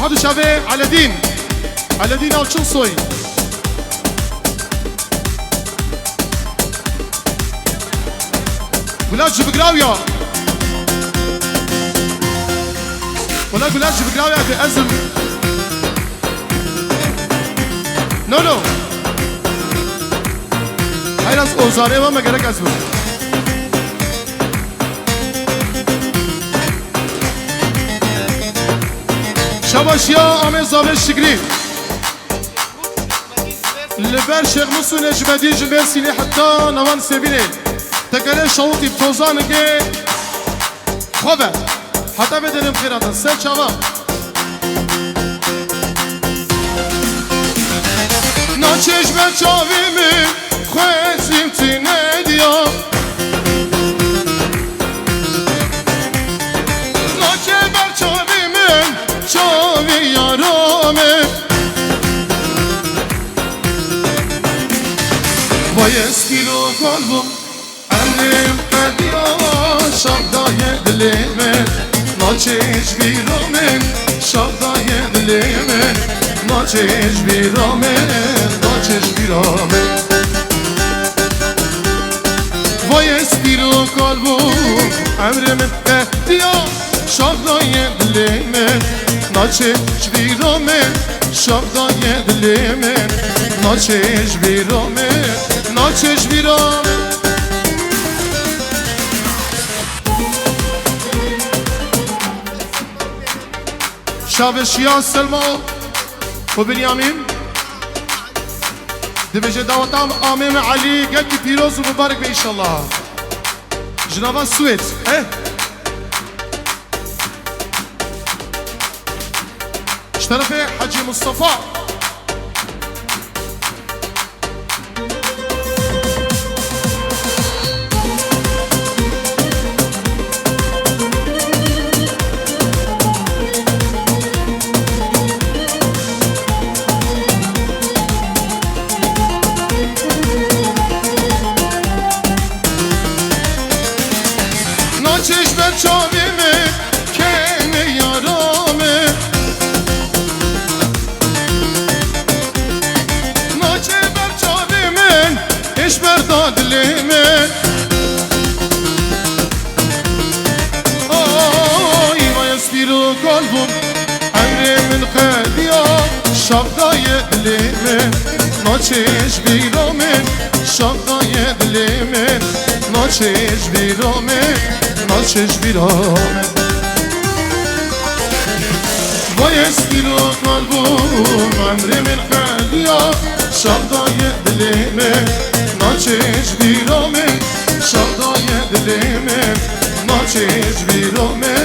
حد شبه على دين الشنصوي ولا جبقراويا ولا جبقراويا في أزم نو هاي ناس اوزاره ما gerek أزم شباش يا أمي زابر شكري لبر شيخ موسو نجمدي جبر سيني حتى نوان سبيني تكالي شوطي بتوزانك خوبه حتى بدنم خيراتا سر شباب ناچش به چاوی من خوزیم تینه دیا ناچه بر چاوی من چاوی یارامه وای اسکیلو قلبم امرم قدیا شبدای دلمه ناچش بیرامن شبدای دلمه ناچش بیرامن وای اسکیلو قلبم امرم قدیا شبدای دلمه ناچش بیرامن شبدای دلمه ناچش بیرامن شاب شیعه سلما و بنیامین دبجه دعوتام آمیم علی گلکی پیروز و مبارک به ایشالله جنابان سویت اشترف حجی مصطفى چشم چاویمه که یارامه ناچه بر چاویمه اش بردادلیمه آی وای اسپیرو قلبم امر من خدیا شبدای دلیمه ناچش بیرامه شبدای دلیمه ناچش بیرامه وای اسکیلو قلبم امر من خدیا شبدای دلیمه ناچش بیرامه شبدای دلیمه ناچش بیرامه